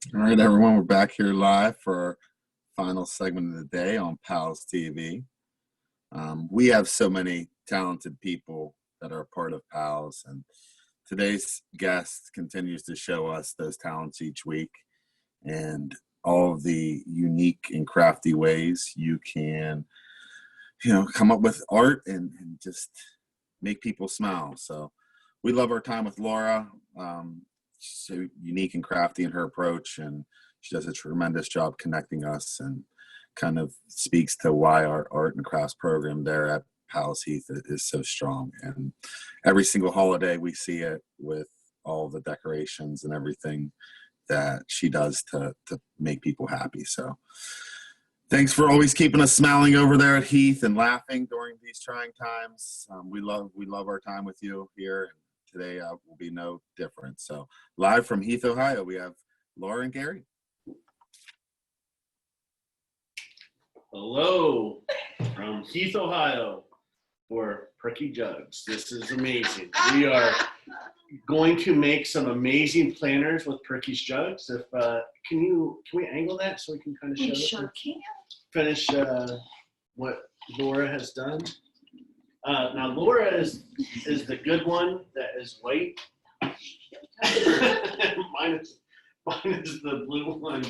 All right, everyone, we're back here live for our final segment of the day on PALS TV. We have so many talented people that are a part of PALS, and today's guest continues to show us those talents each week and all of the unique and crafty ways you can, come up with art and just make people smile. So we love our time with Laura. She's so unique and crafty in her approach, and she does a tremendous job connecting us and kind of speaks to why our art and crafts program there at Palace Heath is so strong. And every single holiday we see it with all the decorations and everything that she does to make people happy. So thanks for always keeping us smiling over there at Heath and laughing during these trying times. We love our time with you here. And today will be no different. So live from Heath, Ohio, we have Laura and Gary. Hello from Heath, Ohio for Perky Jugs. This is amazing. We are going to make some amazing planners with Perky's Jugs. If can we angle that so we can kind of show We sure can. finish what Laura has done. Now Laura is the good one that is white. mine is the blue one.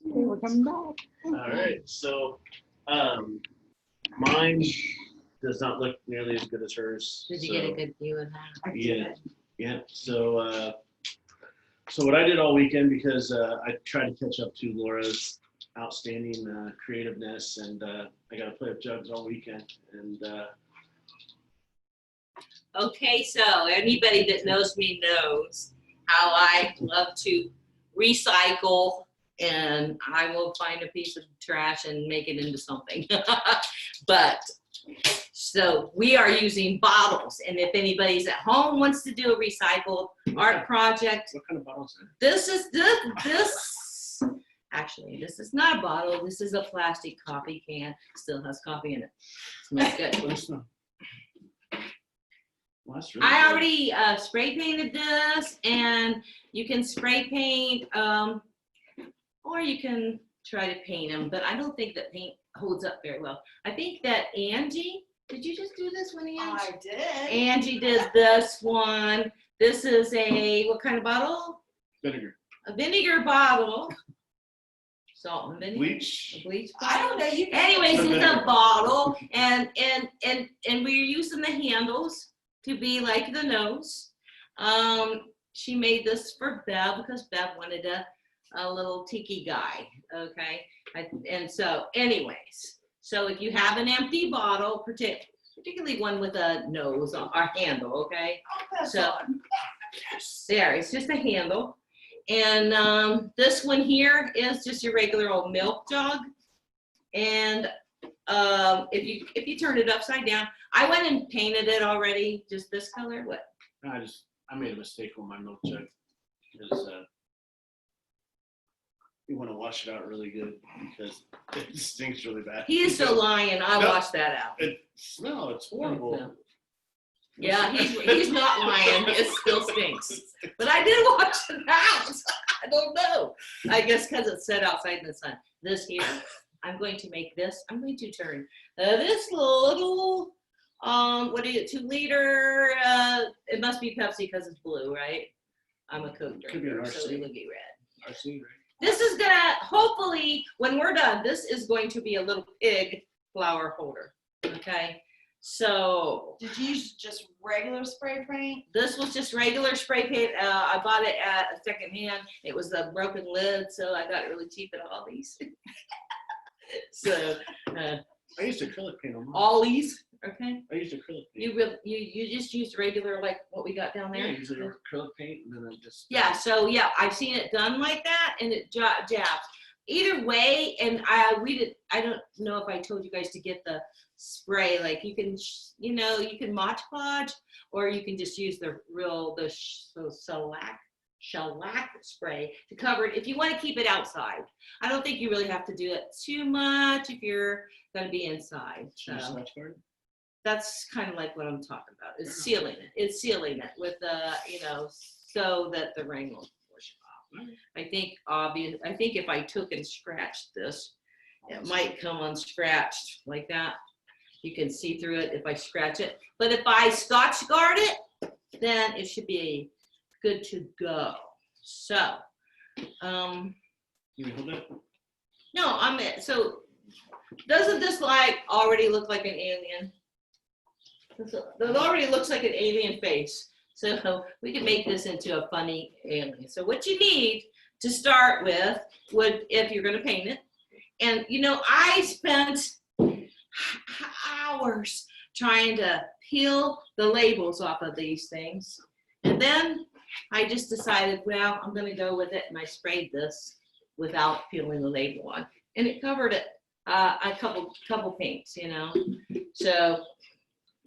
We're coming back. All right, so mine does not look nearly as good as hers. Did you get a good view of that? Yeah. So what I did all weekend, because I tried to catch up to Laura's outstanding creativeness, and I got to play with Jugs all weekend. And Okay, so anybody that knows me knows how I love to recycle, and I will find a piece of trash and make it into something. But so we are using bottles, and if anybody's at home wants to do a recycled art project, what kind of bottles are this is this. Actually, this is not a bottle. This is a plastic coffee can. Still has coffee in it. Smells good. What does it smell? Well, that's really I good. already spray painted this, and you can spray paint, or you can try to paint them, but I don't think that paint holds up very well. I think that Angie, did you just do this one, Angie? I did. Angie did this one. This is what kind of bottle? Vinegar. A vinegar bottle. Salt and vinegar. Bleach. A bleach I bottle. don't know. You Anyways, it's Vinegar. a bottle, and we're using the handles to be like the nose. She made this for Bev because Bev wanted a little tiki guy. Okay, and so anyways, so if you have an empty bottle, particularly one with a nose or handle, okay. So there, it's just a handle. And this one here is just your regular old milk jug. And if you turn it upside down, I went and painted it already, just this color. What? I made a mistake on my milk jug, because you want to wash it out really good, because it stinks really bad. He is so lying. I No. washed that out. It's horrible. No. Yeah, he's not lying. It still stinks. But I did wash it out. I don't know. I guess because it's set outside in the sun. This here, I'm going to make this. I'm going to turn this little, what is it, 2 liter? It must be Pepsi because it's blue, right? I'm a Coke Could be an drinker, so RC. it'll be red. RC, right? This is gonna, hopefully, when we're done, this is going to be a little pig flower holder, okay? So Did you use just regular spray paint? this was just regular spray paint. I bought it at a secondhand. It was a broken lid, so I got it really cheap at Ollie's. So I used acrylic paint on mine. Ollie's, okay? I used acrylic paint. You just used regular, like what we got down Yeah, there? I used acrylic paint, and then I just Yeah, so yeah, I've seen it done like that, and it jabs. Either way, and I don't know if I told you guys to get the spray. Like you can, you can Mod Podge, or you can just use the shellac spray to cover it if you want to keep it outside. I don't think you really have to do it too much if you're going to be inside. So. Scotch guard. that's kind of like what I'm talking about. It's sealing it. It's sealing it with so that the rain won't wash it off. I think if I took and scratched this, it might come unscratched like that. You can see through it if I scratch it. But if I Scotch Guard it, then it should be good to go. So, Can you hold it? no, so doesn't this already look like an alien? It already looks like an alien face. So we can make this into a funny alien. So what you need to start with if you're gonna paint it, and I spent hours trying to peel the labels off of these things. And then I just decided, well, I'm gonna go with it, and I sprayed this without peeling the label on. And it covered it, a couple paints, So,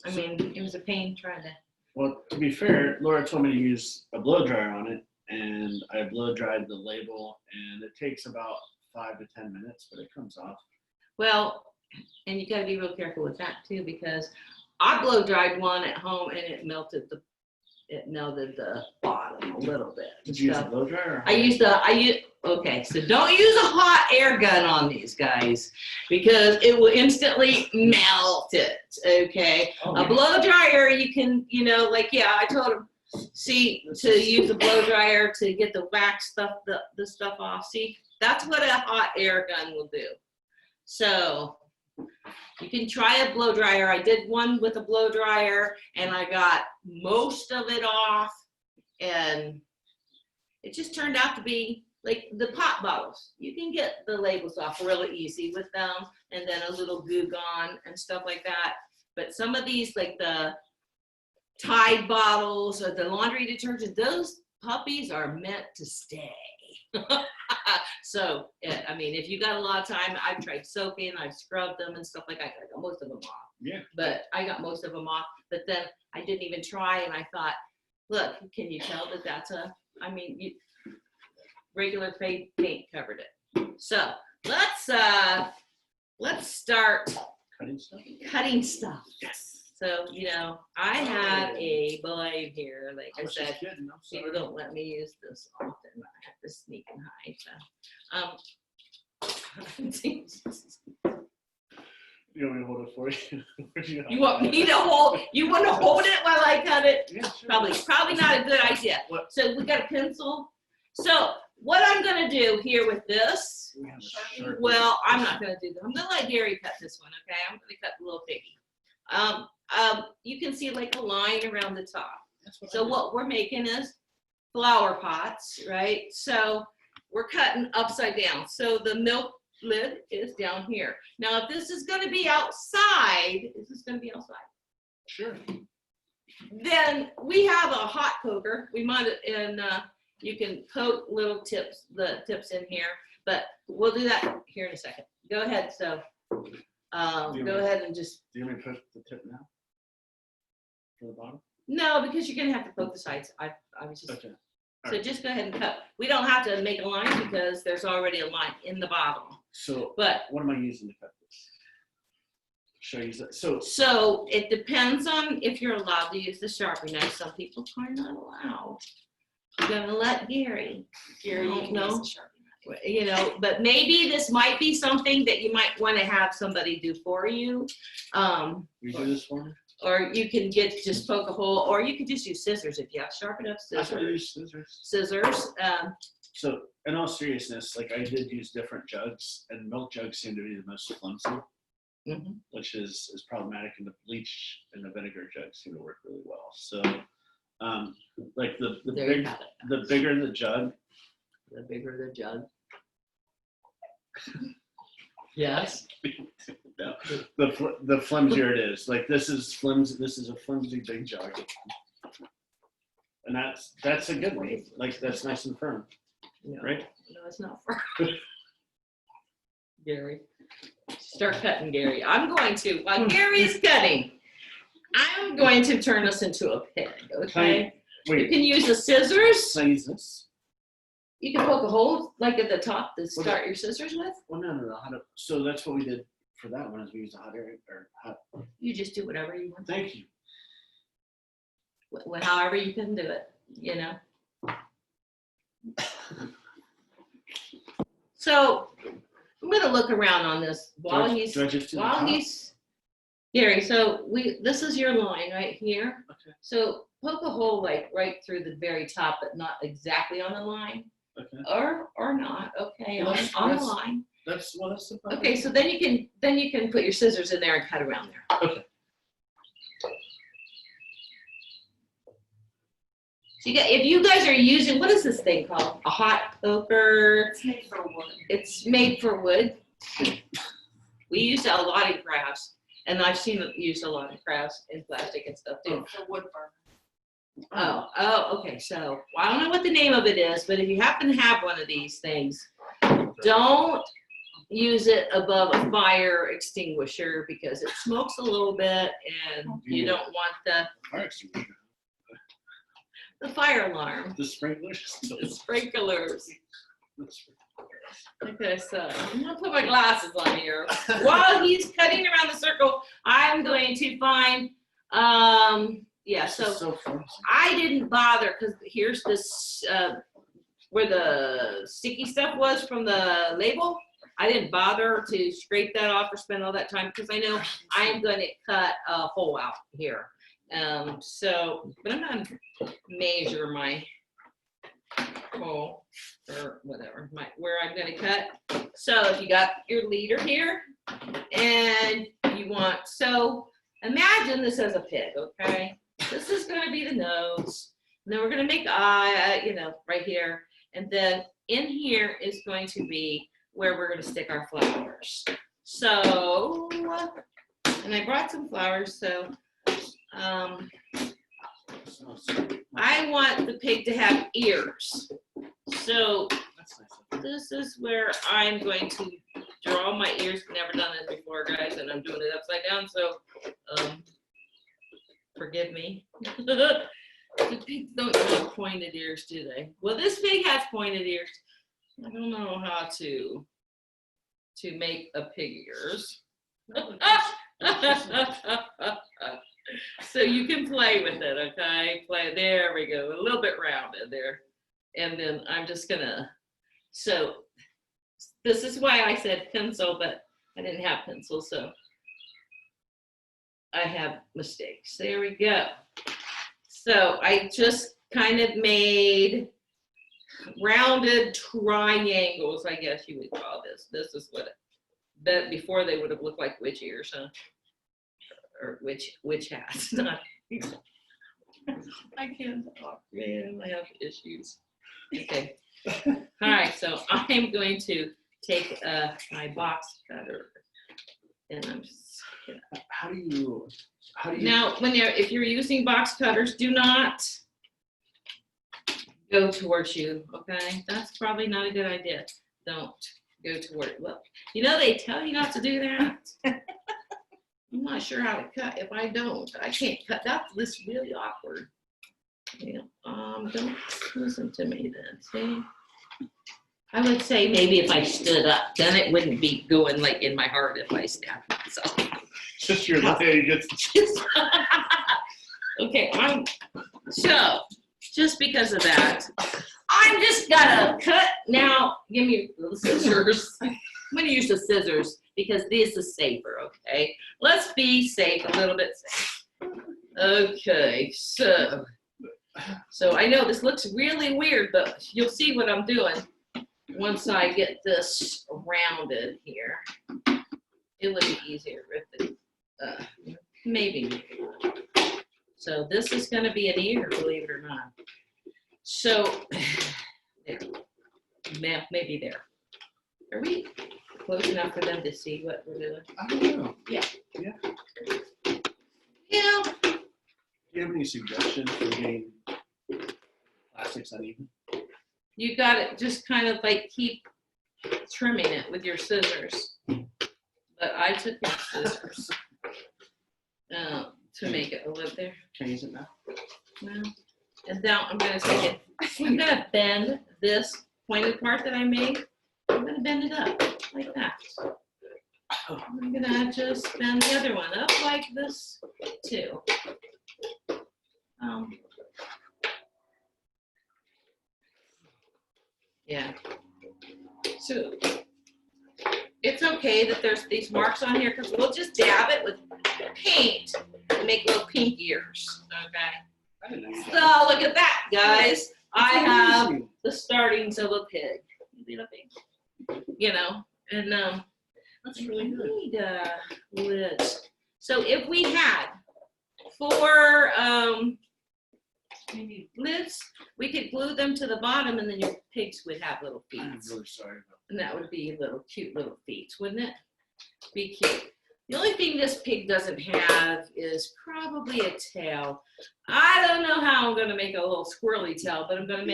I mean, it was a pain trying to. Well, to be fair, Laura told me to use a blow dryer on it, and I blow dried the label, and it takes about 5 to 10 minutes, but it comes off. Well, and you got to be real careful with that too, because I blow dried one at home and it melted the bottom a little bit. Did you use a blow dryer? Okay, so don't use a hot air gun on these guys because it will instantly melt it. Okay, a blow dryer you can, I told him, to use a blow dryer to get the wax stuff, the stuff off. See, that's what a hot air gun will do. So you can try a blow dryer. I did one with a blow dryer and I got most of it off, and it just turned out to be like the pop bottles. You can get the labels off really easy with them, and then a little Goo Gone and stuff like that. But some of these, like the Tide bottles or the laundry detergent, those puppies are meant to stay. So, I mean, if you got a lot of time, I've tried soaking, I've scrubbed them and stuff like that. I got most of them off. Yeah. But I got most of them off. But then I didn't even try, and I thought, look, can you tell that that's regular paint covered it. So let's start cutting stuff. Yes. So, I have a blade here, like I said. Kidding. I'm sorry. People don't let me use this often. I have to sneak and hide. You want me to hold it for you? You want me to hold? You want to hold it while I cut it? Yeah, sure. Probably not a good idea. What? So we got a pencil. So what I'm gonna do here with this, We have a Sharpie. well, I'm not gonna do that. I'm gonna let Gary cut this one, okay? I'm gonna cut the little piggy. You can see like a line around the top. So what we're making is flower pots, right? So we're cutting upside down. So the milk lid is down here. Now, if this is going to be outside, Sure. then we have a hot poker. We might, and you can poke little tips, the tips in here, but we'll do that here in a second. Go ahead. So go ahead and just. Do you want me to put the tip now? For the bottom? No, because you're going to have to poke the sides. I was just. Okay. So just go ahead and cut. We don't have to make a line because there's already a line in the bottom. So But what am I using to cut this? Should I use that? so it depends on if you're allowed to use the Sharpie knife. Some people are not allowed. I'm gonna let Gary. Gary, you I can don't know. use the Sharpie knife. But maybe this might be something that you might want to have somebody do for you. You do this for me? Or you can just poke a hole, or you could just use scissors if you have sharp enough I could scissors. use scissors. Scissors. So in all seriousness, like I did use different jugs, and milk jugs seem to be the most flimsy, Mhm. which is problematic. And the bleach and the vinegar jugs seem to work really well. So, like the There you have it. the bigger the jug, The bigger the jug. Yes. no, the flimsier it is. Like this is flimsy. This is a flimsy big jug, and that's a good one. Like that's nice and firm, No, right? no, it's not for Gary. Start cutting, Gary. I'm going to, while Gary is cutting, I'm going to turn this into a pig, okay? You Wait, can use the scissors. can I use this? You can poke a hole like at the top to start your scissors with. Well, no. So that's what we did for that one is we use a hot air or hot. You just do whatever you want, Thank you. however you can do it, you know. So I'm gonna look around on this while he's Gary. So this is your line right here. Okay. So poke a hole like right through the very top, but not exactly on the line, Okay. or not. Okay, Well, on the that's- line. That's the problem. Okay, so then you can put your scissors in there and cut around there. Okay. So if you guys are using, what is this thing called? A hot poker? It's made for wood. It's made for wood. We use a lot in crafts, and I've seen it used a lot in crafts and plastic and stuff too. It's a wood burner. Oh, okay. So I don't know what the name of it is, but if you happen to have one of these things, don't use it above a fire extinguisher because it smokes a little bit, and you don't want Fire extinguisher. the fire alarm. The sprinklers. The sprinklers. Okay, so I'm gonna put my glasses on here. While he's cutting around the circle, I'm going to find, yeah, so fun. I didn't bother because here's this, where the sticky stuff was from the label. I didn't bother to scrape that off or spend all that time because I know I'm going to cut a hole out here. So, but I'm going to measure my hole or whatever, where I'm going to cut. So if you got your leader here and you want, so imagine this as a pig, okay? This is going to be the nose. And then we're going to make eye, right here. And then in here is going to be where we're going to stick our flowers. So, and I brought some flowers. So, I want the pig to have ears. So this is where I'm going to draw my ears. Never done it before, guys, and I'm doing it upside down. So, forgive me. The pigs don't have pointed ears, do they? Well, this pig has pointed ears. I don't know how to make a pig ears. So you can play with it, okay? There we go, a little bit rounded there. And then I'm just gonna, so this is why I said pencil, but I didn't have pencil, so I have mistakes. There we go. So I just kind of made rounded triangles, I guess you would call this. This is what that before they would have looked like witch ears, huh? Or witch hats. I can't talk, man. I have issues. Okay. All right. So I'm going to take my box cutter, and I'm just gonna. How do you? Now, if you're using box cutters, do not go towards you. Okay, that's probably not a good idea. Don't go toward. Well, they tell you not to do that. I'm not sure how to cut. If I don't, I can't cut. This is really awkward. Don't listen to me then. See, I would say maybe if I stood up, then it wouldn't be going like in my heart if I stabbed myself. Just your leg. Okay, so just because of that, I'm just gonna cut now. Give me the scissors. I'm gonna use the scissors because this is safer. Okay, let's be safe, a little bit safe. Okay, so I know this looks really weird, but you'll see what I'm doing once I get this rounded here. It would be easier with the maybe. So this is going to be an ear, believe it or not. So there, maybe there. Are we close enough for them to see what we're doing? I don't know. Yeah. Yeah. Yeah. Do you have any suggestions for getting plastics uneven? You got to just kind of like keep trimming it with your scissors. But I took your scissors to make it a little there. Can I use it now? Well, and now I'm going to take it. I'm going to bend this pointed part that I made. I'm going to bend it up like that. I'm gonna just bend the other one up like this too. Yeah. So it's okay that there's these marks on here because we'll just dab it with paint and make little pink ears. Okay. So look at that, guys. I have the startings of a pig. You know, and That's really good. need lids. So if we had 4 lids, we could glue them to the bottom, and then your pigs would have little feet. I'm really sorry. And that would be little cute little feet, wouldn't it? Be cute. The only thing this pig doesn't have is probably a tail. I don't know how I'm gonna make a little squirrely tail, but I'm gonna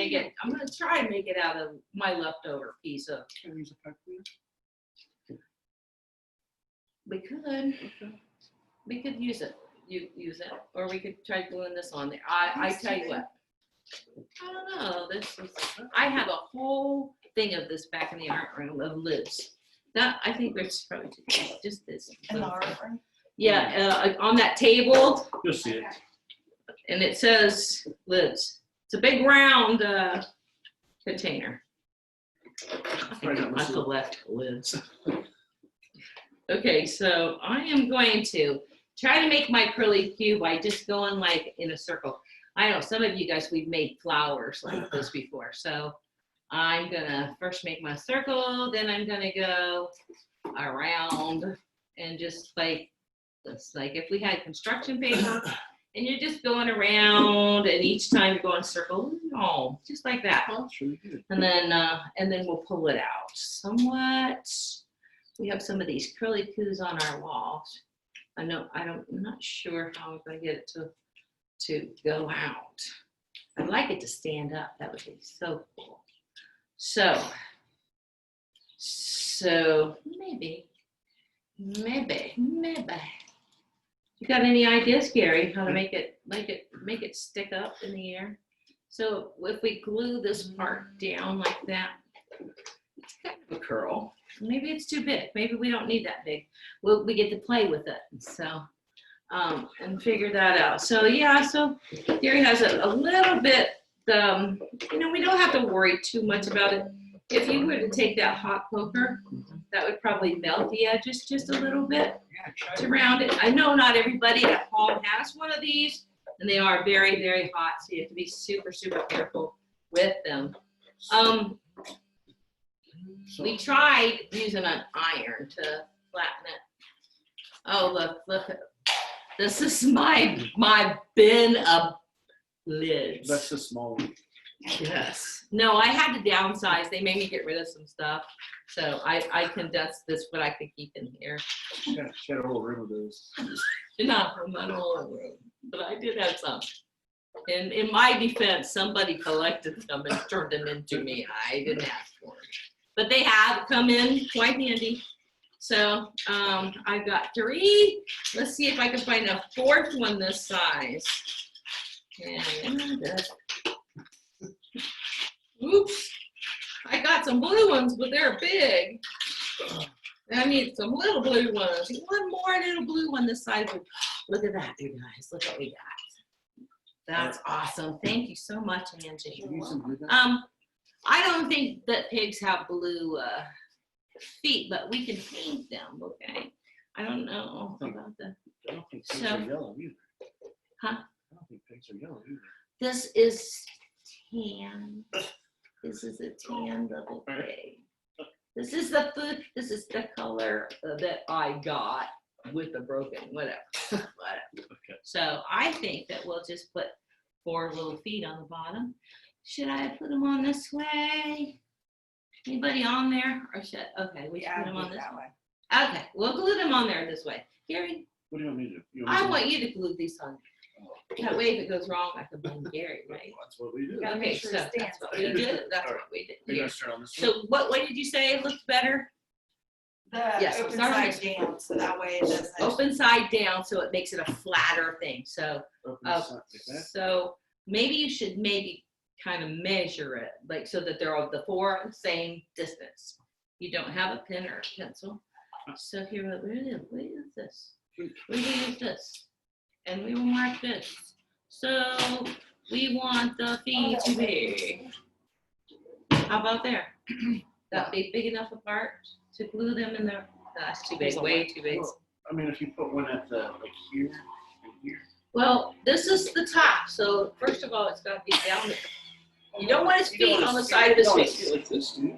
try and make it out of my leftover piece of. Can I use a pipe cleaner? We could use it. Use it, or we could try gluing this on there. I tell you what. I don't know. I have a whole thing of this back in the art room of lids. That I think there's probably just this. In the art room? Yeah, on that table, You'll see it. and it says lids. It's a big round container. I collect lids. Okay, so I am going to try to make my curly cube by just going like in a circle. I know some of you guys, we've made flowers like this before. So I'm gonna first make my circle, then I'm gonna go around and just like this, like if we had construction paper and you're just going around and each time you're going a circle, oh, just like that. Oh, that's really good. And then we'll pull it out somewhat. We have some of these curly cues on our walls. I'm not sure how I'm gonna get it to go out. I'd like it to stand up. That would be so cool. So maybe. You got any ideas, Gary, how to make it stick up in the air? So if we glue this part down like that, it's kind of a curl. Maybe it's too big. Maybe we don't need that big. We get to play with it. So and figure that out. So yeah, so Gary has a little bit, we don't have to worry too much about it. If you were to take that hot poker, that would probably melt the edges just a little bit to round it. I know not everybody at home has one of these, and they are very, very hot, so you have to be super, super careful with them. We tried using an iron to flatten it. Oh, look. This is my bin of lids. That's the small one. Yes. No, I had to downsize. They made me get rid of some stuff. So I condensed this, what I could keep in here. She had a whole room of those. Not from my whole room, but I did have some. And in my defense, somebody collected them and turned them into me. I didn't ask for them. But they have come in quite handy. So I've got 3. Let's see if I can find a 4th one this size. And oops, I got some blue ones, but they're big. I need some little blue ones. One more little blue one this size. Look at that, you guys. Look what we got. That's awesome. Thank you so much, Angie. I don't think that pigs have blue feet, but we can paint them, okay? I don't know about the. I don't think pigs are yellow either. Huh? I don't think pigs are yellow either. This is tan. This is a tan double pig. This is the food. This is the color that I got with the broken whatever. Okay. So I think that we'll just put 4 little feet on the bottom. Should I put them on this way? Anybody on there? Or should, okay, we should put them on this way. Okay, we'll glue them on there this way. Gary, What do you want me to do? I want you to glue these on. That way, if it goes wrong, I can blame Gary, right? That's what we do. Gotta Okay, make sure so it that's stands. what we did. That's what we did. We're Here. gonna start on this one. So what did you say looks better? Yes, Open start on side this. down, so that way it doesn't. Open side down, so it makes it a flatter thing. So, Open this up like that. so maybe you should kind of measure it, like so that they're all the 4 the same distance. You don't have a pen or a pencil. So here, what is this? We will use this, and we will mark this. So we want the feet to be, how about there? That be big enough apart to glue them in there? That's too big, way too big. Well, I mean, if you put one at the, like here and here. Well, this is the top, so first of all, it's gotta be down there. You don't want his feet on the side of his face. Like this, dude.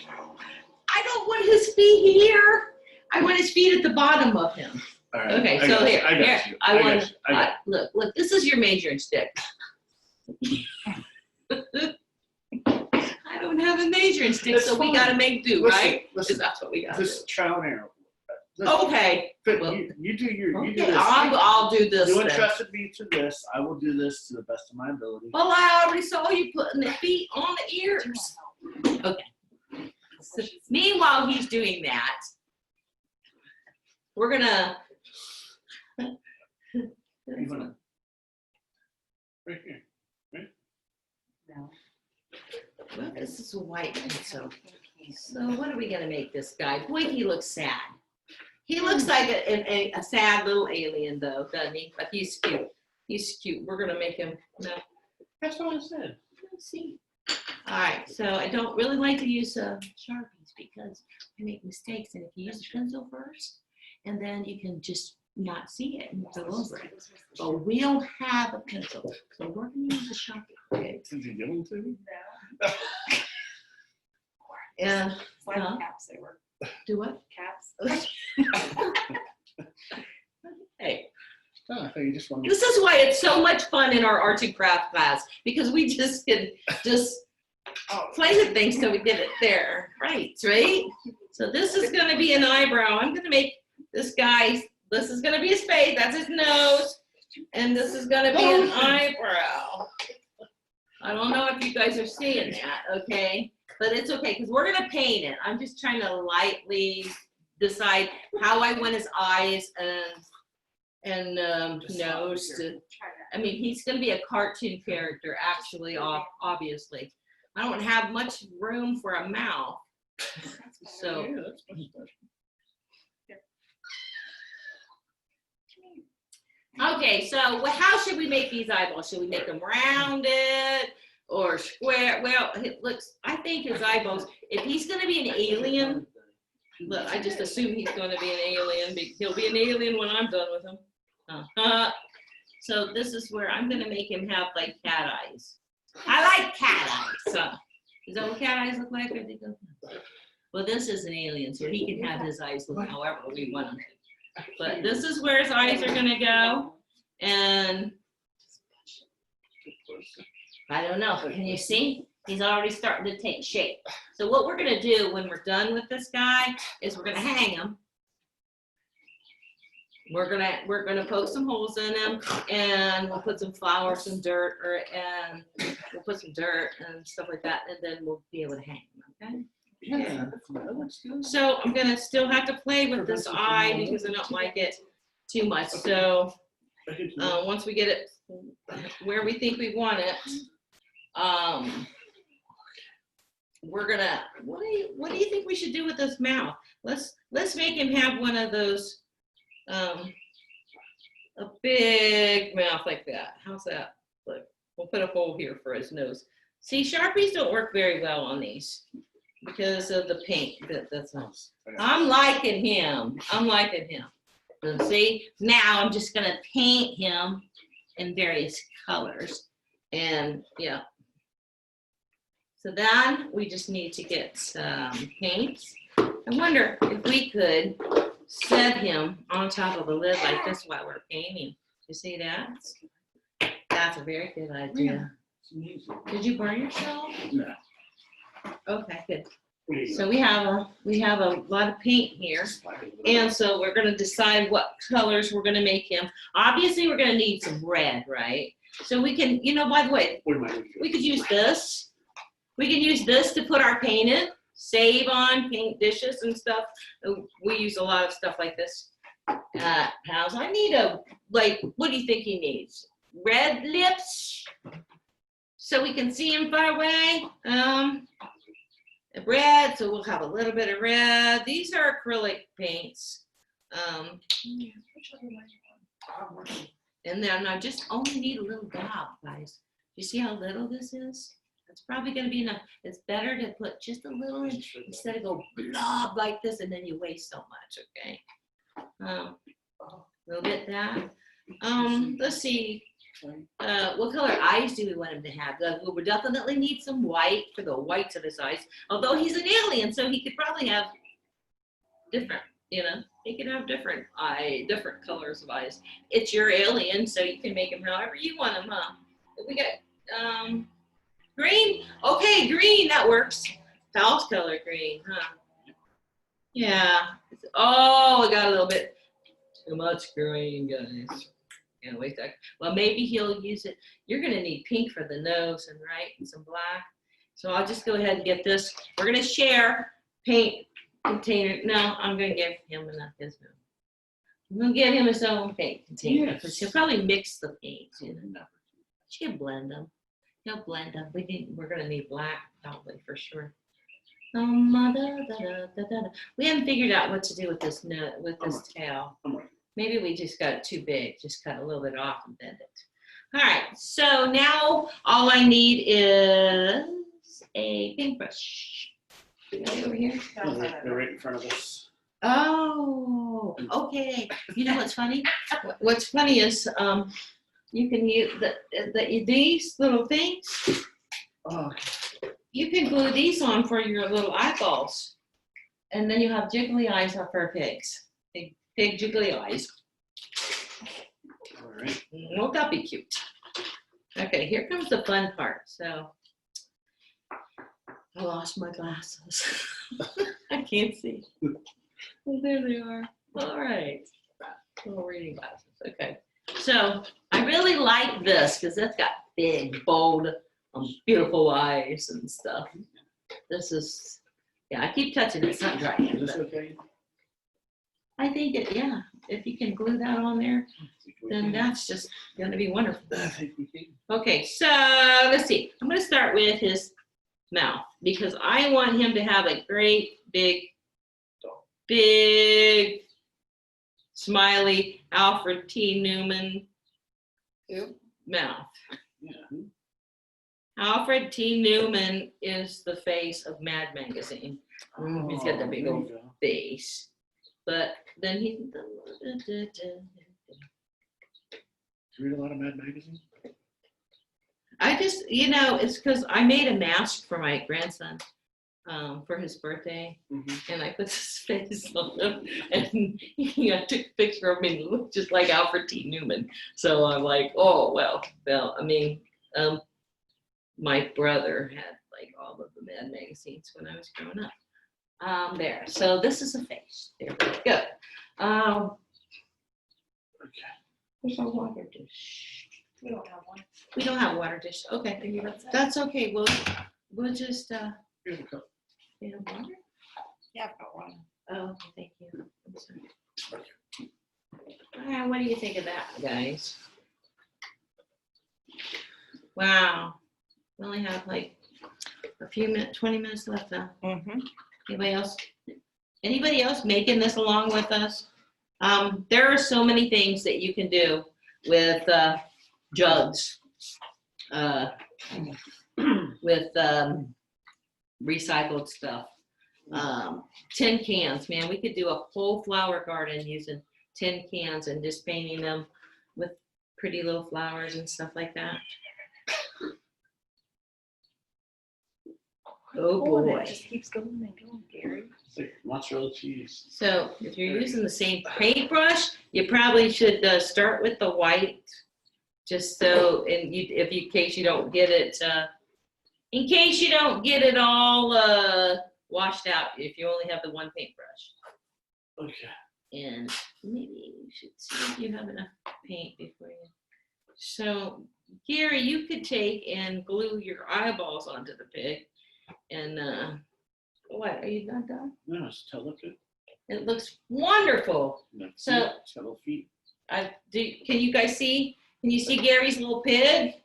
I don't want his feet here. I want his feet at the bottom of him. All right. Okay, I so got here, you, I got here, you, I got want, you, I got look, this is your measuring stick. I don't have a measuring stick, That's so we fine. gotta make do, Listen, right? listen. Because that's what we gotta This do. trial and error. Okay, But well, you do your, you do okay, this. I'll do this You then. entrusted me to this. I will do this to the best of my ability. Well, I already saw you putting the feet on the ears. Okay. So, meanwhile, he's doing that. We're gonna. You wanna- Right here. Well, this is a white pencil. So what are we gonna make this guy? Boy, he looks sad. He looks like a sad little alien, though, doesn't he? But he's cute. He's cute. We're gonna make him. No. That's what I said. Let's see. All right. So I don't really like to use Sharpies because I make mistakes. And if you use a pencil first, and then you can just not see it and go over it. But we don't have a pencil, so we're gonna use a Sharpie. Okay. Did you give them to me? Yeah. Why Huh? caps they were? Do what? Caps. Hey, Oh, I thought you just wanted. this is why it's so much fun in our arts and craft class because we just can just play with things till we get it there. Right? So this is going to be an eyebrow. I'm going to make this guy. This is going to be his face. That's his nose, and this is going to be an eyebrow. I don't know if you guys are seeing that. Okay. But it's okay because we're gonna paint it. I'm just trying to lightly decide how I want his eyes and nose to. I mean, he's gonna be a cartoon character, actually. Obviously, I don't have much room for a mouth, so. Yeah, that's much better. Okay, so how should we make these eyeballs? Should we make them rounded or square? Well, it looks. I think his eyeballs. If he's gonna be an alien. Look, I just assume he's going to be an alien. He'll be an alien when I'm done with him. So this is where I'm going to make him have like cat eyes. I like cat eyes. So, is that what cat eyes look like? Well, this is an alien, so he can have his eyes look however we want them to. But this is where his eyes are going to go. And I don't know. Can you see? He's already starting to take shape. So what we're gonna do when we're done with this guy is we're gonna hang him. We're gonna poke some holes in him, and we'll put some flowers, some dirt, and we'll put some dirt and stuff like that, and then we'll be able to hang him. Okay. Yeah, that looks good. So I'm gonna still have to play with this eye because I don't like it too much. So once we get it where we think we want it. We're gonna. What do you think we should do with this mouth? Let's make him have one of those, a big mouth like that. How's that? Look, we'll put a hole here for his nose. See, Sharpies don't work very well on these because of the paint. That's nice. I'm liking him. So see, now I'm just gonna paint him in various colors, and yeah. So then we just need to get some paints. I wonder if we could set him on top of the lid like this while we're painting. You see that? That's a very good idea. Did you burn yourself? No. Okay, good. So we have a lot of paint here, and so we're going to decide what colors we're going to make him. Obviously, we're going to need some red, right? So we can, by the way, we could use this. We can use this to put our paint in, save on paint dishes and stuff. We use a lot of stuff like this. Pals, I need what do you think he needs? Red lips, so we can see him far away. red, so we'll have a little bit of red. These are acrylic paints. And then I just only need a little dab, guys. You see how little this is? It's probably going to be enough. It's better to put just a little in instead of go blob like this and then you waste so much, okay? We'll get that. Let's see. What color eyes do we want him to have? We definitely need some white for the whites of his eyes. Although he's an alien, so he could probably have different, you know, he could have different colors of eyes. It's your alien, so you can make him however you want him, huh? We got green. Okay, green, that works. PALS color green, huh? Yeah. Oh, I got a little bit too much green, guys. Can't waste that. Well, maybe he'll use it. You're gonna need pink for the nose and some black. So I'll just go ahead and get this. We're gonna share paint container. No, I'm gonna give him enough his own. I'm gonna give him his own paint container because he'll probably mix the paints. You know, she can blend them. He'll blend them. We're gonna need black probably for sure. We haven't figured out what to do with this tail. Maybe we just got it too big. Just cut a little bit off and bend it. All right. So now all I need is a paintbrush. Right over here. They're right in front of us. Oh, okay. You know what's funny? What's funny is you can use these little things. Oh. You can glue these on for your little eyeballs, and then you have jiggly eyes for pigs. Big jiggly eyes. All right. Won't that be cute? Okay, here comes the fun part. So I lost my glasses. I can't see. Well, there they are. All right. Little reading glasses. Okay. So I really like this because it's got big, bold, beautiful eyes and stuff. This is, yeah, I keep touching it. It's not dry yet. Is this okay? I think yeah, if you can glue that on there, then that's just going to be wonderful. I think we can. Okay, so let's see. I'm going to start with his mouth because I want him to have a great, big, smiley Alfred T. Newman mouth. Yeah. Alfred T. Newman is the face of Mad Magazine. He's got the big old face. But then he. Do you read a lot of Mad Magazine? I just, it's because I made a mask for my grandson for his birthday, and I put his face on him, and I took a picture of him, and he looked just like Alfred T. Newman. So I'm like, oh, well, I mean, my brother had like all of the Mad magazines when I was growing up. There. So this is a face. There we go. Okay. Where's our water dish? We don't have one. We don't have a water dish. Okay. That's okay. We'll just Here's a cup. you have water? Yeah, I've got one. Oh, okay, thank you. I'm sorry. All right, what do you think of that, guys? Wow. We only have like a few minutes, 20 minutes left now. Anybody else making this along with us? There are so many things that you can do with jugs, with recycled stuff. Tin cans, man, we could do a whole flower garden using tin cans and just painting them with pretty little flowers and stuff like that. Oh boy. It just keeps going and going, Gary. It's like mozzarella cheese. So if you're using the same paintbrush, you probably should start with the white, just so, in case you don't get it, in case you don't get it all washed out, if you only have the one paintbrush. Okay. And maybe you should see if you have enough paint before you. So Gary, you could take and glue your eyeballs onto the pig. And what, are you not done? No, it's still look good. It looks wonderful. So it's got little feet. can you guys see? Can you see Gary's little pig?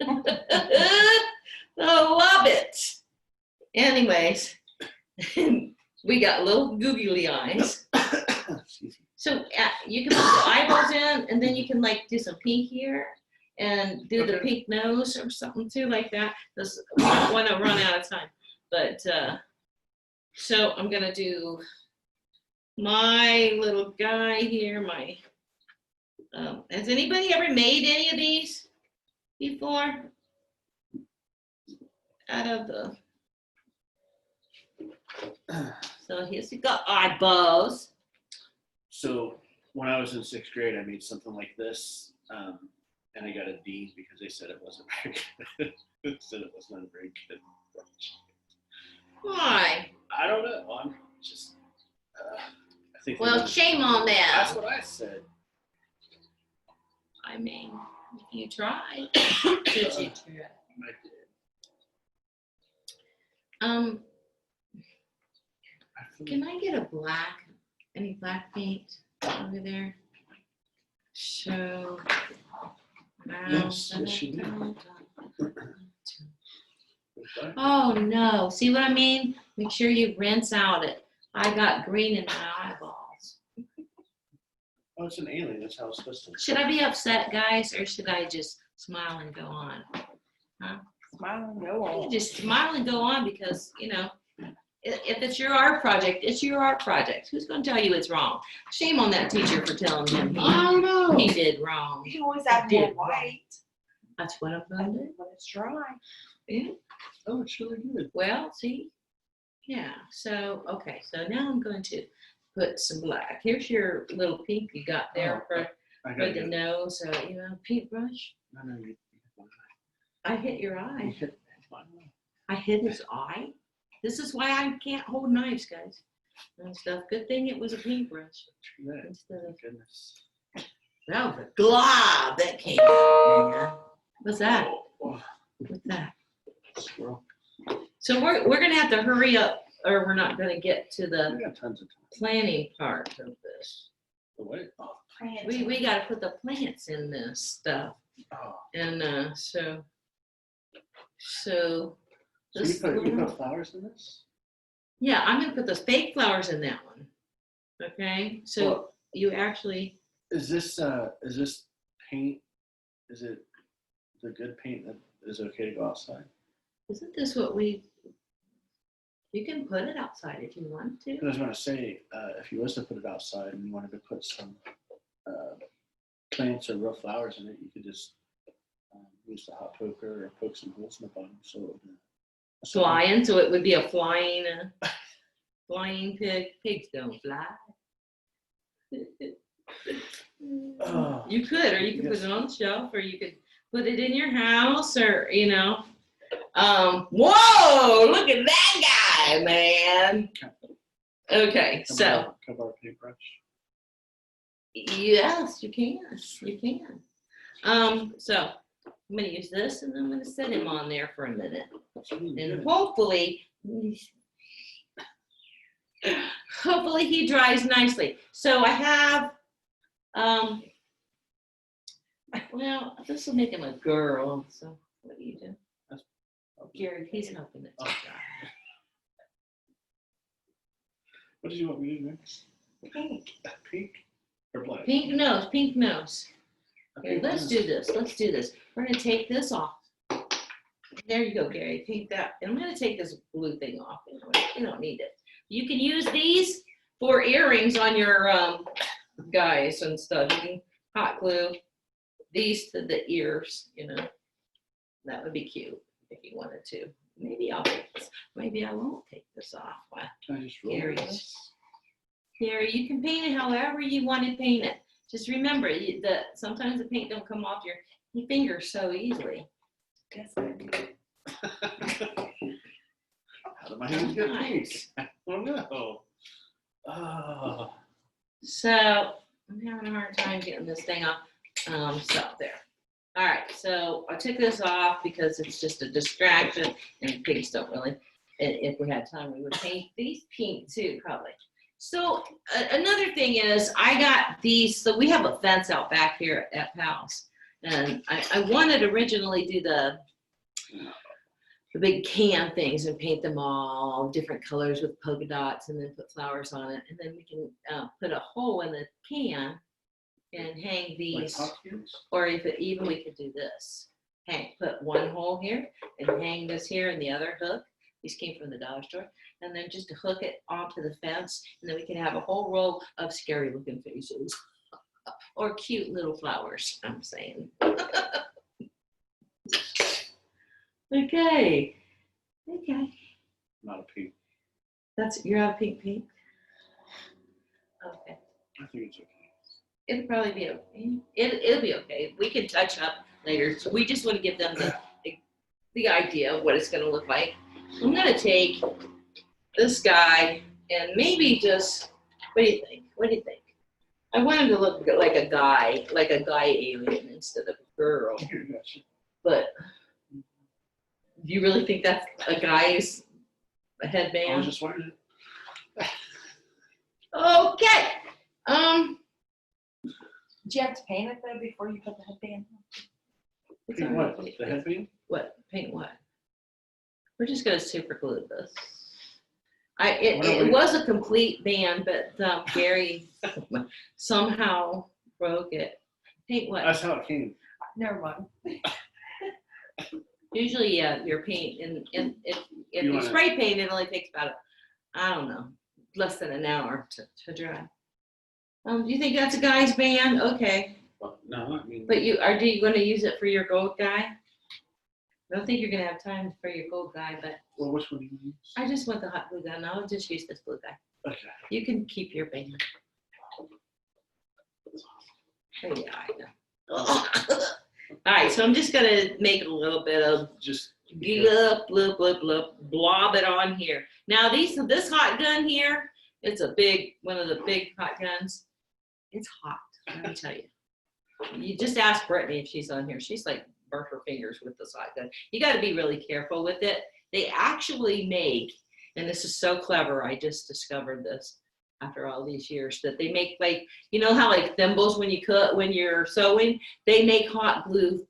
I love it. Anyways, We got little googly eyes. Excuse me. So you can put the eyeballs in, and then you can like do some pink here and do the Okay. pink nose or something too, like that. Because we don't want to run out of time. But so I'm gonna do my little guy here. My has anybody ever made any of these before? Out of the so here's got eyeballs. So when I was in 6th grade, I made something like this, and I got a D because they said it wasn't very good. They said it was not a very good brush. Why? I don't know. I'm just. I think. they Well, would've- shame on them. That's what I said. I mean, you tried. Did you try? I did. I feel Can I get a black? Any black paint over there? So. Yes, yes, you do. like- Oh no! See what I mean? Make sure you rinse out it. I got green in my eyeballs. Oh, it's an alien. That's how it's supposed to. Should I be upset, guys, or should I just smile and go on? Smile and go You on. can just smile and go on because, you know, if it's your art project, it's your art project. Who's going to tell you it's wrong? Shame on that teacher for telling him I don't know. he did wrong. You can always add Did more it. white That's what I'm going to do. when it's dry. Yeah. Oh, it's really good. Well, see? Yeah. So, okay. So now I'm going to put some black. Here's your little pink you got there I for gotta the get. nose. You know, paintbrush. No, no, you. I hit your You eye. hit my eye. I hit his eye. This is why I can't hold knives, guys. And stuff. Good thing it was a paintbrush True that. instead of. Goodness. That was a glob that came out, man. What's that? Oh, What's that? squirrel. So we're gonna have to hurry up, or we're not gonna get to the We got tons of time. planning part of this. The what? We gotta put the plants in this stuff, Oh. and so So you this put little- flowers in this? yeah, I'm gonna put the fake flowers in that one. Okay, so Well, you actually. is this paint? Is it the good paint that is okay to go outside? Isn't this what we? You can put it outside if you want to. I was going to say, if you was to put it outside and you wanted to put some plants or real flowers in it, you could just use the hot poker or poke some holes in the bottom so it would Flying, so it would be a flying pig. Pigs don't fly. Oh. You could, or you could put it on the shelf, or you could put it in your house, or you know. Whoa! Look at that guy, man. Okay, so Can I borrow a paintbrush? yes, you can. You can. So I'm gonna use this, and I'm gonna set him on there for a minute. That's really And good. hopefully he dries nicely. So I have, well, this will make him a girl. So what do you do? Gary, he's helping it to dry. What did you want me to do next? Pink. Pink or black? Pink nose, pink nose. Okay, Here, let's do this. Let's do this. We're gonna take this off. There you go, Gary. Take that. And I'm gonna take this blue thing off. You don't need it. You can use these for earrings on your guys and stuff. You can hot glue these to the ears, you know. That would be cute if you wanted to. Maybe I'll take this. Maybe I won't take this off. Wow. Can I just roll Gary. this? Gary, you can paint it however you want to paint it. Just remember that sometimes the paint don't come off your fingers so easily. Yes, I do. How do my hands get pink? Nice. Oh no. Oh. So I'm having a hard time getting this thing off. So there. All right. So I took this off because it's just a distraction, and pigs don't really. If we had time, we would paint these pink too, probably. So another thing is I got these. So we have a fence out back here at PALS, and I wanted to originally do the big can things and paint them all different colors with polka dots and then put flowers on it. And then we can put a hole in the can and hang Like these, pumpkins? or if it, even we could do this. Put one hole here and hang this here and the other hook. These came from the dollar store. And then just to hook it onto the fence, and then we can have a whole row of scary looking faces or cute little flowers, I'm saying. Okay. Okay. Not a pink. You're out of pink pink? Okay. I think it's okay. It'll probably be okay. It'll be okay. We can touch up later. So we just want to give them the idea of what it's going to look like. I'm going to take this guy and maybe just, what do you think? What do you think? I want him to look like a guy alien instead of a girl. But do you really think that's a guy's I was headband? just wondering. Okay. Did you have to paint it though before you put the headband on? It's Paint all what? right. The headband? What? Paint what? We're just gonna super glue this. Why don't It we- was a complete band, but Gary somehow broke it. Paint what? That's how it came. Never mind. Usually, yeah, your paint and if You you wanna- spray paint, it only takes about I don't know, less than an hour to dry. Do you think that's a guy's band? Okay, Well, no, I mean. but do you gonna use it for your gold guy? I don't think you're gonna have time for your gold guy, but Well, which one do you use? I just want the hot glue gun. I'll just use this glue guy. Okay. You can keep your band. Oh, yeah, I know. All right, so I'm just gonna make a little bit of Just. glub, blub, blub, blub, blob it on here. Now this hot gun here, it's one of the big hot guns. It's hot, let me tell you. You just ask Brittany if she's on here. She's like burnt her fingers with this hot gun. You got to be really careful with it. They actually make, and this is so clever, I just discovered this after all these years, that they make like, you know how like thimbles when you're sewing, they make hot glue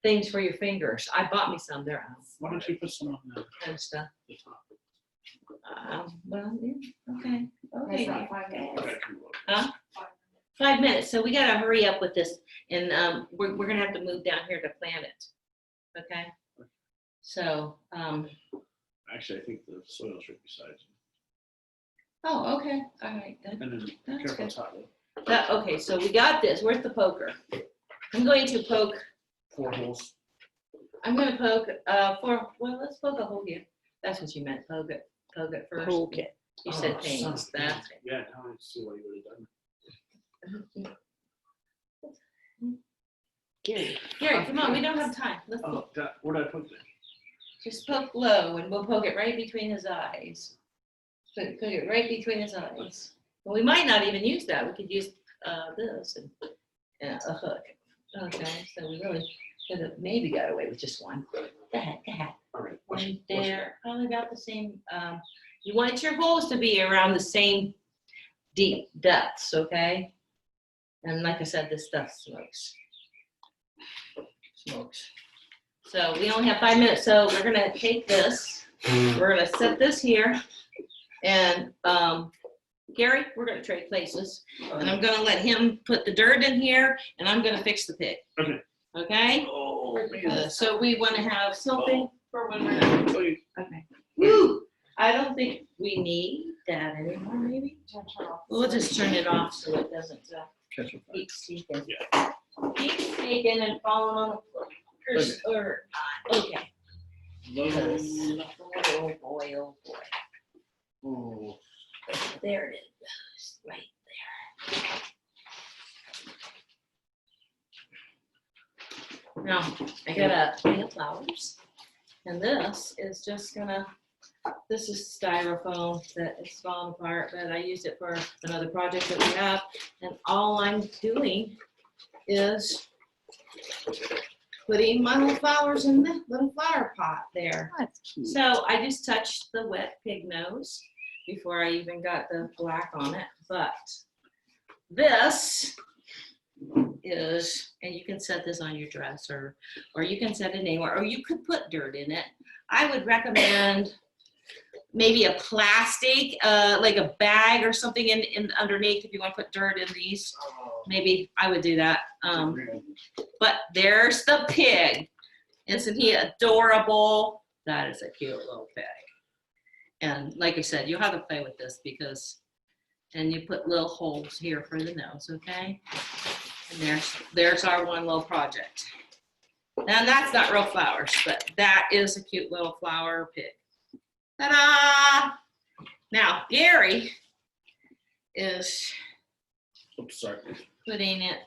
things for your fingers. I bought me some. They're Why don't you put some on the and stuff. top? Well, yeah, okay. That's Okay. not 5 minutes. Okay, cool. Huh? 5 minutes. So we got to hurry up with this, and we're gonna have to move down here to plant it. Okay. So Actually, I think the soil's right beside you. oh, okay. All right. Then. And then be That's careful good. top though. Okay. So we got this. Where's the poker? I'm going to poke. 4 holes. I'm going to poke let's poke a hole here. That's what you meant. Poke it first. Poke it. You said Oh, paint. son of a That's bitch. Yeah, now I see why you would have done Gary. Gary, come on. We don't have time. Let's it. Oh, where did I put that? just poke low, and we'll poke it right between his eyes. Poke it right between his eyes. Well, we might not even use that. We could use this and a hook. Okay, so we really could have maybe got away with just one. Go ahead. All right. What's, And what's they're probably about the same. You want your holes to be around the same deep depths, okay? And like I said, this stuff smokes. So we only have 5 minutes, so we're gonna take this. We're gonna set this here, and Gary, we're gonna trade places, and I'm gonna let him put the dirt in here, and I'm gonna fix the pit. Okay. Okay. Oh, man. So we want to have something for when we're done. Oh, you- Okay. Woo! I don't think we need that anymore, maybe. We'll just turn it off so it doesn't catch a fire. keep seeking. Yeah. Keep seeking and falling on the floor. Or not. Okay. Oh boy, oh boy. Oh, There it is, right there. Now, I got a thing of flowers, and this is just gonna, this is styrofoam that is falling apart, but I used it for another project that we have, and all I'm doing is putting my little flowers in the little flower pot there. That's cute. So I just touched the wet pig nose before I even got the black on it, but this is, and you can set this on your dresser, or you can set it anywhere, or you could put dirt in it. I would recommend maybe a plastic, like a bag or something in underneath if you want to put dirt in these. Maybe I would do that. But there's the pig. Isn't he adorable? That is a cute little pig. And like I said, you'll have to play with this because, and you put little holes here for the nose, okay? And there's our one little project. Now that's not real flowers, but that is a cute little flower pig. Ta-da! Now Gary is Sorry. putting it,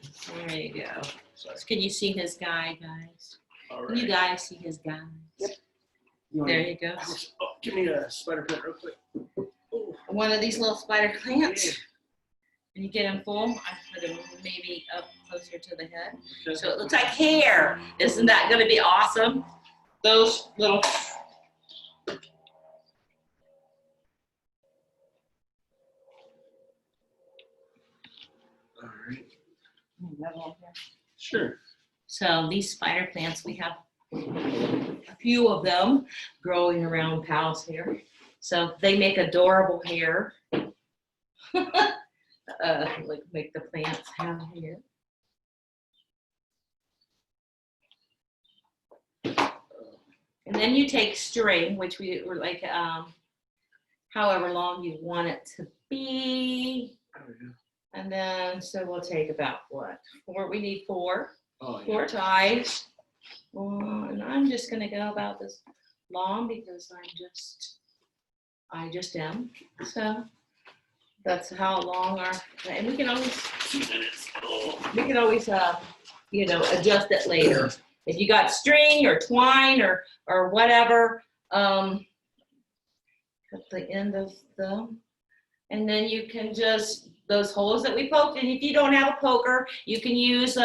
there you go. Sorry. Can you see his guy, guys? All Can you right. guys see his guy? Yep. There you go. Oh, give me a spider plant real quick. Oh, One of these little spider plants. And you get them full, I put them maybe up closer to the head. okay. So it looks like hair. Isn't that gonna be awesome? Those little. All right. Another one here. Sure. So these spider plants, we have a few of them growing around PALS here. So they make adorable hair. Like make the plants have hair. And then you take string, which we were like, however long you want it to be. There we go. And then, so we'll take about what? We need four Oh, yeah. ties. And I'm just gonna go about this long because I just am. So that's how long and we can always, 2 minutes. Oh. we can always, you know, adjust it later. If you got string or twine or whatever, at the end of and then you can just, those holes that we poked, and if you don't have a poker, you can use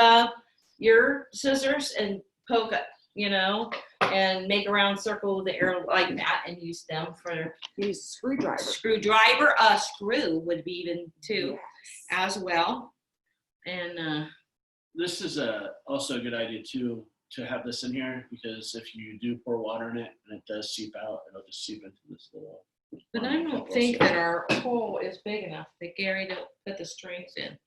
your scissors and poke it, you know, and make a round circle with the arrow like that and use them for Use a screwdriver. screwdriver. A screw would be even too, Yes. as well. And This is also a good idea too, to have this in here, because if you do pour water in it and it does seep out, it'll just seep into this little. but I don't think that our hole is big enough that Gary to put the strings in.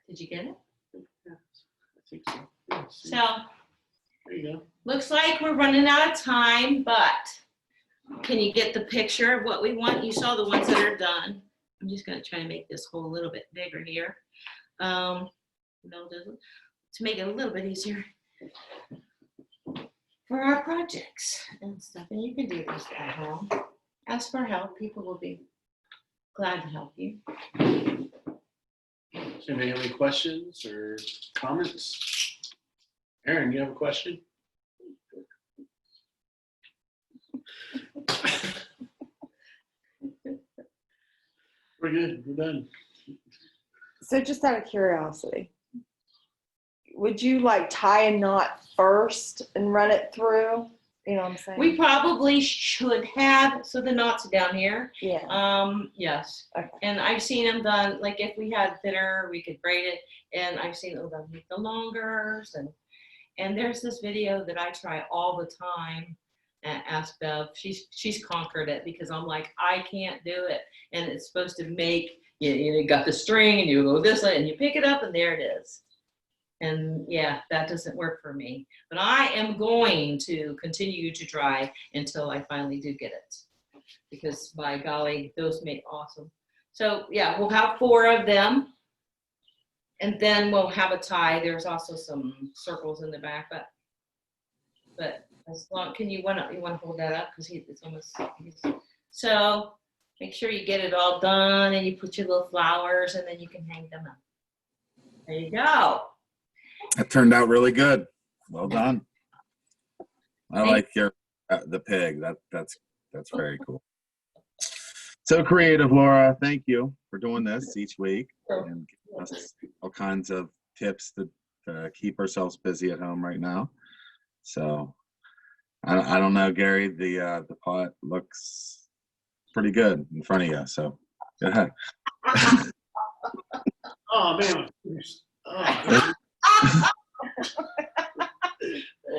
Did you get it? I think so. Yeah, see? So There you go. looks like we're running out of time, but can you get the picture of what we want? You saw the ones that are done. I'm just gonna try to make this hole a little bit bigger here. To make it a little bit easier for our projects and stuff. And you can do this at home. Ask for help. People will be glad to help you. Does anybody have any questions or comments? Aaron, you have a question? We're good. We're done. So just out of curiosity, would you like tie a knot first and run it through? You know what I'm saying? We probably should have, so the knots down here. Yeah. Yes. Okay. And I've seen them done, like if we had thinner, we could braid it. And I've seen them done with the longers. And there's this video that I try all the time at Ask Bev. She's conquered it because I'm like, I can't do it. And it's supposed to make, you got the string and you go this way and you pick it up and there it is. And yeah, that doesn't work for me. But I am going to continue to try until I finally do get it. Because by golly, those make awesome. So yeah, we'll have 4 of them. And then we'll have a tie. There's also some circles in the back, but as long, you want to hold that up because it's almost, so make sure you get it all done and you put your little flowers and then you can hang them up. There you go. That turned out really good. Well done. I like your the pig. That's very cool. So creative, Laura. Thank you for doing this each week and giving us all kinds of tips to keep ourselves busy at home right now. So I don't know, Gary. The pot looks pretty good in front of you. So go ahead. Oh man. Oh.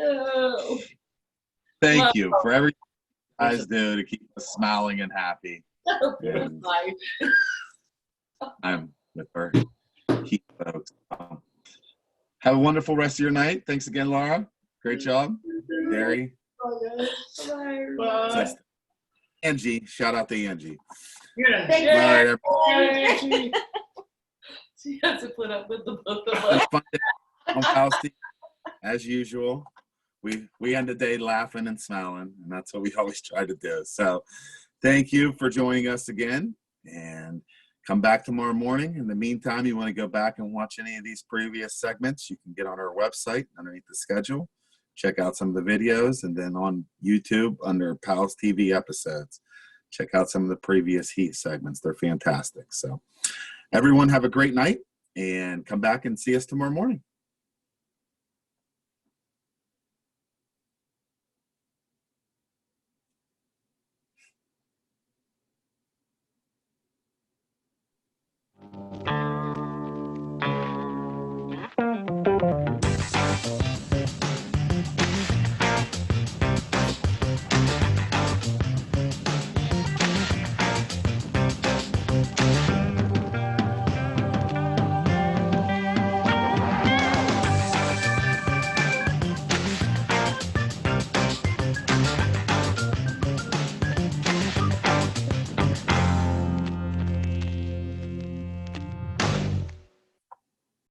Oh. Thank you for everything you guys do to keep us smiling and happy. And I'm with her. Keep folks. Have a wonderful rest of your night. Thanks again, Laura. Great job. Gary. Bye. Angie. Shout out to Angie. Yeah. Thank All right, you. She has to put up with the both of everyone. us. Fun day on PALS TV. As usual, we end the day laughing and smiling, and that's what we always try to do. So thank you for joining us again, and come back tomorrow morning. In the meantime, you want to go back and watch any of these previous segments, you can get on our website underneath the schedule, check out some of the videos, and then on YouTube under PALS TV episodes, check out some of the previous Heat segments. They're fantastic. So everyone have a great night, and come back and see us tomorrow morning.